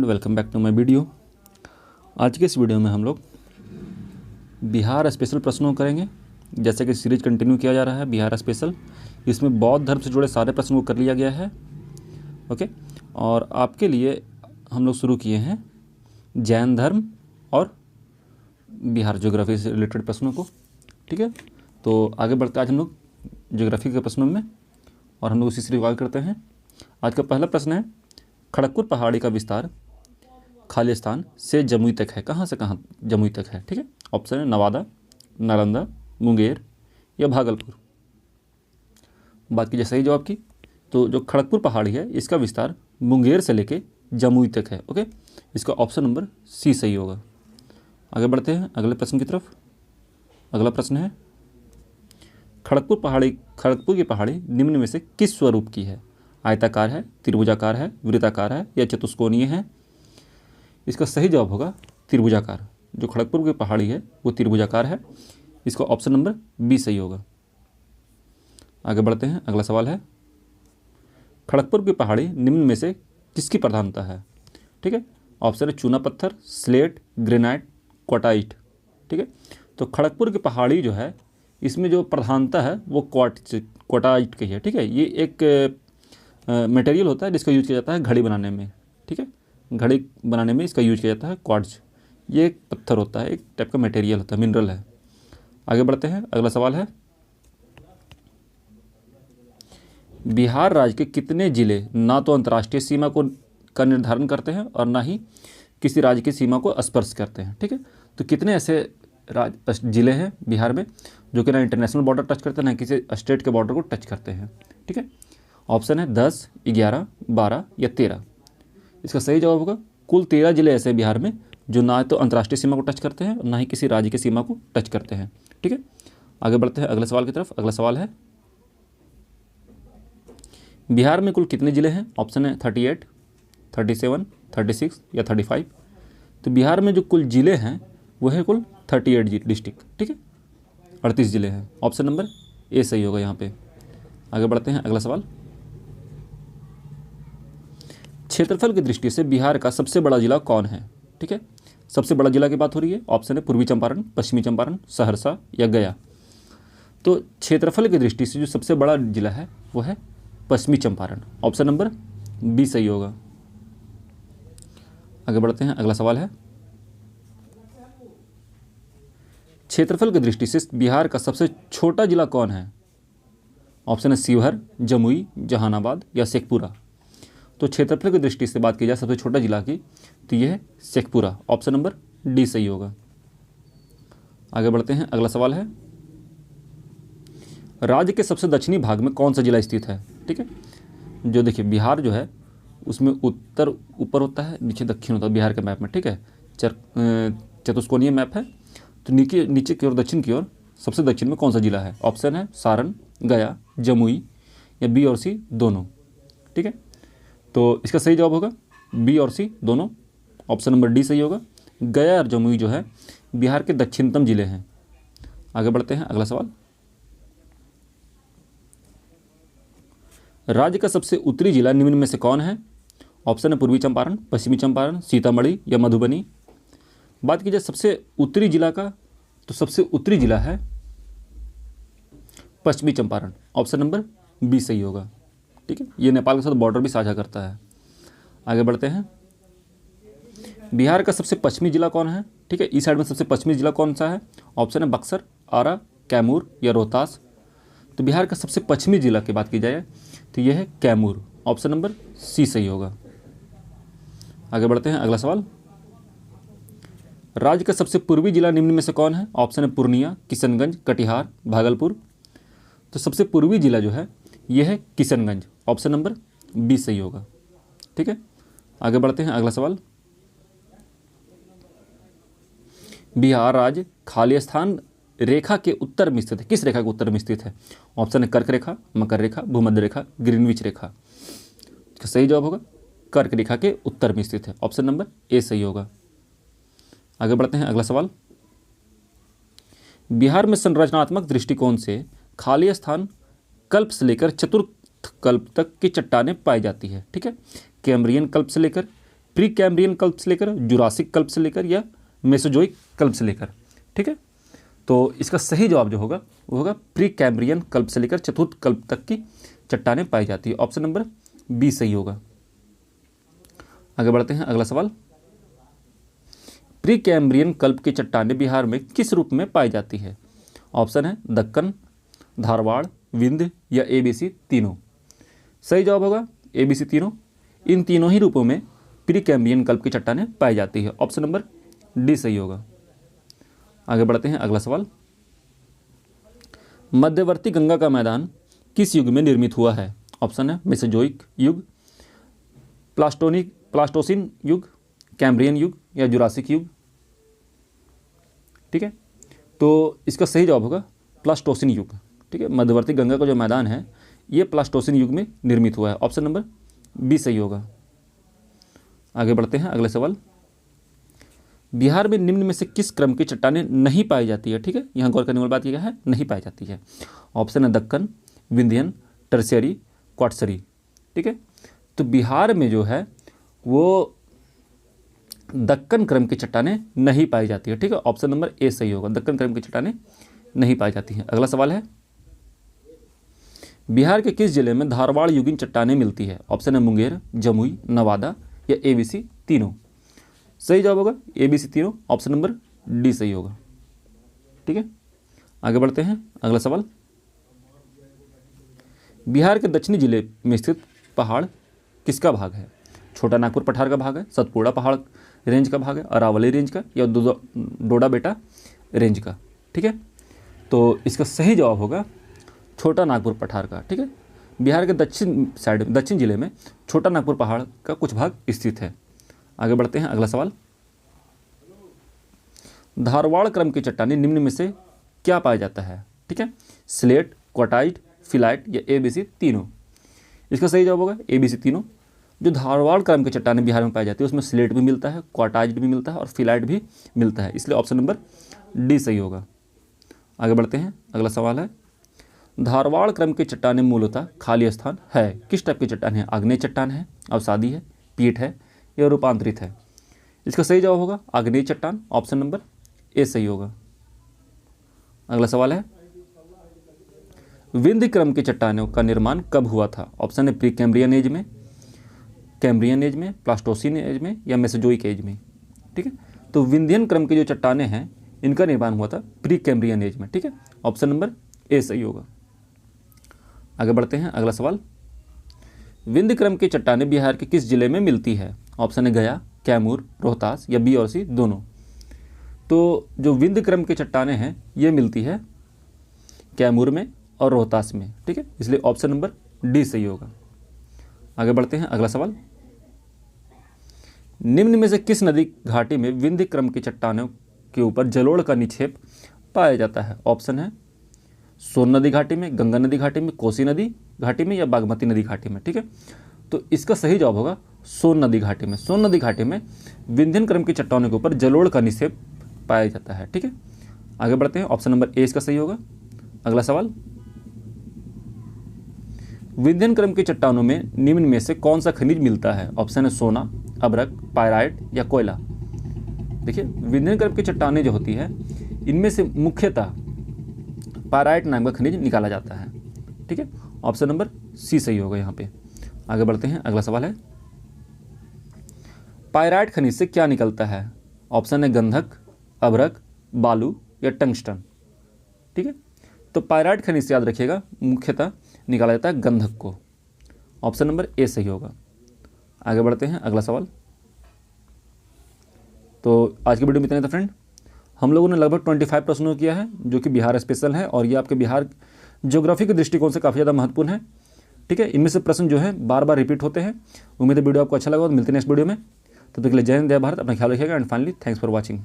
Friend, welcome back to my video. आज के इस वीडियो में हम लोग बिहार स्पेशल प्रश्नों करेंगे। जैसे कि सीरीज कंटिन्यू किया जा रहा है बिहार स्पेशल, इसमें बौद्ध धर्म से जुड़े सारे प्रश्नों को कर लिया गया है। ओके, और आपके लिए हम लोग शुरू किए हैं जैन धर्म और बिहार ज्योग्राफी से रिलेटेड प्रश्नों को। ठीक है, तो आगे बढ़ते आज हम लोग ज्योग्राफी के प्रश्नों में और हम लोग उसी से रिवाइव करते हैं। आज का पहला प्रश्न है, खड़गपुर पहाड़ी का विस्तार खालिस्तान से जमुई तक है। कहाँ से कहाँ जमुई तक है? ठीक है, ऑप्शन है नवादा, नालंदा, मुंगेर या भागलपुर। बात की जाए सही जवाब की, तो जो खड़गपुर पहाड़ी है इसका विस्तार मुंगेर से लेके जमुई तक है। ओके, इसका ऑप्शन नंबर सी सही होगा। आगे बढ़ते हैं अगले प्रश्न की तरफ। अगला प्रश्न है, खड़गपुर की पहाड़ी निम्न में से किस स्वरूप की है? आयताकार है, त्रिभुजाकार है, वृत्ताकार है या चतुष्कोणीय है? इसका सही जवाब होगा त्रिभुजाकार। जो खड़गपुर की पहाड़ी है वो त्रिभुजाकार है। इसका ऑप्शन नंबर बी सही होगा। आगे बढ़ते हैं अगला सवाल है, खड़गपुर की पहाड़ी निम्न में से किसकी प्रधानता है? ठीक है, ऑप्शन है चूना पत्थर, स्लेट, ग्रेनाइट, क्वार्टाइट। ठीक है, तो खड़गपुर की पहाड़ी जो है इसमें जो प्रधानता है वो क्वार्टाइट की है। ठीक है, ये एक मटेरियल होता है जिसका यूज किया जाता है घड़ी बनाने में। ठीक है, घड़ी बनाने में इसका यूज किया जाता है क्वार्ट्ज। ये एक पत्थर होता है, एक टाइप का मटेरियल होता है, मिनरल है। आगे बढ़ते हैं अगला सवाल है, बिहार राज्य के कितने जिले ना तो अंतर्राष्ट्रीय सीमा का निर्धारण करते हैं और ना ही किसी राज्य की सीमा को स्पर्श करते हैं? ठीक है, तो कितने ऐसे जिले हैं बिहार में जो कि ना इंटरनेशनल बॉर्डर टच करते हैं ना किसी स्टेट के बॉर्डर को टच करते हैं? ठीक है, ऑप्शन है 10, 11, 12 या 13। इसका सही जवाब होगा कुल 13 जिले ऐसे बिहार में जो ना तो अंतर्राष्ट्रीय सीमा को टच करते हैं और ना ही किसी राज्य की सीमा को टच करते हैं। ठीक है, आगे बढ़ते हैं अगले सवाल की तरफ। अगला सवाल है, बिहार में कुल कितने जिले हैं? ऑप्शन है 38, 37, 36 या 35। तो बिहार में जो कुल जिले हैं वो है कुल 38 डिस्ट्रिक्ट। ठीक है, 38 जिले हैं। ऑप्शन नंबर ए सही होगा यहाँ पे। आगे बढ़ते हैं अगला सवाल, क्षेत्रफल की दृष्टि से बिहार का सबसे बड़ा जिला कौन है? ठीक है, सबसे बड़ा जिला की बात हो रही है। ऑप्शन है पूर्वी चंपारण, पश्चिमी चंपारण, सहरसा या गया। तो क्षेत्रफल की दृष्टि से जो सबसे बड़ा जिला है वो है पश्चिमी चंपारण। ऑप्शन नंबर बी सही होगा। आगे बढ़ते हैं अगला सवाल है, क्षेत्रफल की दृष्टि से बिहार का सबसे छोटा जिला कौन है? ऑप्शन है शिवहर, जमुई, जहानाबाद या शेखपुरा। तो क्षेत्रफल की दृष्टि से बात की जाए सबसे छोटा जिला की तो यह है शेखपुरा। ऑप्शन नंबर डी सही होगा। आगे बढ़ते हैं अगला सवाल है, राज्य के सबसे दक्षिणी भाग में कौन सा जिला स्थित है? ठीक है, जो देखिए बिहार जो है उसमें उत्तर ऊपर होता है, नीचे दक्षिण होता है बिहार के मैप में। ठीक है, चतुष्कोणीय मैप है। तो नीचे की ओर दक्षिण की ओर सबसे दक्षिण में कौन सा जिला है? ऑप्शन है सारण, गया, जमुई या बी और सी दोनों। ठीक है, तो इसका सही जवाब होगा बी और सी दोनों। ऑप्शन नंबर डी सही होगा। गया और जमुई जो है बिहार के दक्षिणतम जिले हैं। आगे बढ़ते हैं अगला सवाल, राज्य का सबसे उत्तरी जिला निम्न में से कौन है? ऑप्शन है पूर्वी चंपारण, पश्चिमी चंपारण, सीतामढ़ी या मधुबनी। बात की जाए सबसे उत्तरी जिला का तो सबसे उत्तरी जिला है पश्चिमी चंपारण। ऑप्शन नंबर बी सही होगा। ठीक है, ये नेपाल के साथ बॉर्डर भी साझा करता है। आगे बढ़ते हैं, बिहार का सबसे पश्चिमी जिला कौन है? ठीक है, इस साइड में सबसे पश्चिमी जिला कौन सा है? ऑप्शन है बक्सर, आरा, कैमूर या रोहतास। तो बिहार का सबसे पश्चिमी जिला की बात की जाए तो यह है कैमूर। ऑप्शन नंबर सी सही होगा। आगे बढ़ते हैं अगला सवाल, राज्य का सबसे पूर्वी जिला निम्न में से कौन है? ऑप्शन है पूर्णिया, किशनगंज, कटिहार, भागलपुर। तो सबसे पूर्वी जिला जो है यह है किशनगंज। ऑप्शन नंबर बी सही होगा। ठीक है, आगे बढ़ते हैं अगला सवाल, बिहार राज्य खालिस्तान रेखा के उत्तर में स्थित है। किस रेखा के उत्तर में स्थित है? ऑप्शन है कर्क रेखा, मकर रेखा, भूमध्य रेखा, ग्रीनविच रेखा। इसका सही जवाब होगा कर्क रेखा के उत्तर में स्थित है। ऑप्शन नंबर ए सही होगा। आगे बढ़ते हैं अगला सवाल, बिहार में संरचनात्मक दृष्टिकोण से खालिस्तान कल्प से लेकर चतुर्थ कल्प तक की चट्टानें पाई जाती है। ठीक है, कैम्ब्रियन कल्प से लेकर प्री कैम्ब्रियन कल्प से लेकर, जुरासिक कल्प से लेकर या मेसोजोइक कल्प से लेकर। ठीक है, तो इसका सही जवाब जो होगा वो होगा प्री कैम्ब्रियन कल्प से लेकर चतुर्थ कल्प तक की चट्टानें पाई जाती है। ऑप्शन नंबर बी सही होगा। आगे बढ़ते हैं, अगला सवाल। प्री कैम्ब्रियन कल्प की चट्टानें बिहार में किस रूप में पाई जाती है? ऑप्शन है दक्कन, धारवाड़, विंध्य या ABC तीनों। सही जवाब होगा ABC तीनों। इन तीनों ही रूपों में प्री कैम्ब्रियन कल्प की चट्टानें पाई जाती है। ऑप्शन नंबर डी सही होगा। आगे बढ़ते हैं, अगला सवाल। मध्यवर्ती गंगा का मैदान किस युग में निर्मित हुआ है? ऑप्शन है मेसोजोइक युग, प्लास्टोसिन युग, कैम्ब्रियन युग या जुरासिक युग। ठीक है, तो इसका सही जवाब होगा प्लास्टोसिन युग। ठीक है, मध्यवर्ती गंगा का जो मैदान है ये प्लास्टोसिन युग में निर्मित हुआ है। ऑप्शन नंबर बी सही होगा। आगे बढ़ते हैं, अगले सवाल। बिहार में निम्न में से किस क्रम की चट्टानें नहीं पाई जाती है? ठीक है, यहाँ गौर करने वाली बात यह है, नहीं पाई जाती है। ऑप्शन है दक्कन, विंध्यन, टर्शियरी, क्वाटसरी। ठीक है, तो बिहार में जो है वो दक्कन क्रम की चट्टानें नहीं पाई जाती है। ठीक है, ऑप्शन नंबर ए सही होगा, दक्कन क्रम की चट्टानें नहीं पाई जाती हैं। अगला सवाल है, बिहार के किस जिले में धारवाड़ युगीन चट्टानें मिलती है? ऑप्शन है मुंगेर, जमुई, नवादा या ABC तीनों। सही जवाब होगा ABC तीनों। ऑप्शन नंबर डी सही होगा। ठीक है, आगे बढ़ते हैं, अगला सवाल। बिहार के दक्षिणी जिले में स्थित पहाड़ किसका भाग है? छोटा नागपुर पठार का भाग है, सतपुड़ा पहाड़ रेंज का भाग है, अरावली रेंज का या डोडा बेटा रेंज का। ठीक है, तो इसका सही जवाब होगा छोटा नागपुर पठार का। ठीक है, बिहार के दक्षिण जिले में छोटा नागपुर पहाड़ का कुछ भाग स्थित है। आगे बढ़ते हैं, अगला सवाल। धारवाड़ क्रम की चट्टानें निम्न में से क्या पाया जाता है? ठीक है, स्लेट, क्वाटाइट, फिलाइट या ABC तीनों। इसका सही जवाब होगा ABC तीनों। जो धारवाड़ क्रम की चट्टानें बिहार में पाई जाती है उसमें स्लेट भी मिलता है, क्वाटाइट भी मिलता है और फिलाइट भी मिलता है, इसलिए ऑप्शन नंबर डी सही होगा। आगे बढ़ते हैं, अगला सवाल है। धारवाड़ क्रम की चट्टानें मूलतः खाली स्थान है किस टाइप की चट्टान है? आग्नेय चट्टान है, अवसादी है, पीठ है या रूपांतरित है? इसका सही जवाब होगा आग्नेय चट्टान। ऑप्शन नंबर ए सही होगा। अगला सवाल है, विंध्य क्रम की चट्टानों का निर्माण कब हुआ था? ऑप्शन है प्री कैम्ब्रियन एज में, कैम्ब्रियन एज में, प्लास्टोसिन एज में या मेसोजोइक एज में। ठीक है, तो विंध्यन क्रम की जो चट्टानें हैं इनका निर्माण हुआ था प्री कैम्ब्रियन एज में। ठीक है, ऑप्शन नंबर ए सही होगा। आगे बढ़ते हैं, अगला सवाल। विंध्य क्रम की चट्टानें बिहार के किस जिले में मिलती है? ऑप्शन है गया, कैमूर, रोहतास या बी और सी दोनों। तो जो विंध्य क्रम की चट्टानें हैं ये मिलती है कैमूर में और रोहतास में। ठीक है, इसलिए ऑप्शन नंबर डी सही होगा। आगे बढ़ते हैं, अगला सवाल। निम्न में से किस नदी घाटी में विंध्य क्रम की चट्टानों के ऊपर जलोढ़ का निक्षेप पाया जाता है? ऑप्शन है सोन नदी घाटी में, गंगा नदी घाटी में, कोसी नदी घाटी में या बागमती नदी घाटी में। ठीक है, तो इसका सही जवाब होगा सोन नदी घाटी में। सोन नदी घाटी में विंध्यन क्रम की चट्टानों के ऊपर जलोढ़ का निक्षेप पाया जाता है। ठीक है, आगे बढ़ते हैं, ऑप्शन नंबर ए इसका सही होगा। अगला सवाल। विंध्यन क्रम की चट्टानों में निम्न में से कौन सा खनिज मिलता है? ऑप्शन है सोना, अभ्रक, पायराइट या कोयला। देखिए, विंध्यन क्रम की चट्टानें जो होती है इनमें से मुख्यतः पायराइट नाम का खनिज निकाला जाता है। ठीक है, ऑप्शन नंबर सी सही होगा यहाँ पे। आगे बढ़ते हैं, अगला सवाल है। पायराइट खनिज से क्या निकलता है? ऑप्शन है गंधक, अभ्रक, बालू या टंगस्टन। ठीक है, तो पायराइट खनिज से याद रखिएगा मुख्यतः निकाला जाता है गंधक को। ऑप्शन नंबर ए सही होगा। आगे बढ़ते हैं, अगला सवाल। तो आज की वीडियो में इतना ही था फ्रेंड। हम लोगों ने लगभग 25 प्रश्नों किया है जो कि बिहार स्पेशल है और ये आपके बिहार ज्योग्राफी के दृष्टिकोण से काफ़ी ज़्यादा महत्वपूर्ण है। ठीक है, इनमें से प्रश्न जो है बार बार रिपीट होते हैं। उम्मीद है वीडियो आपको अच्छा लगा। मिलते हैं नेक्स्ट वीडियो में, तब तक के लिए जय हिंद, जय भारत। अपना ख्याल रखिएगा and finally thanks for watching.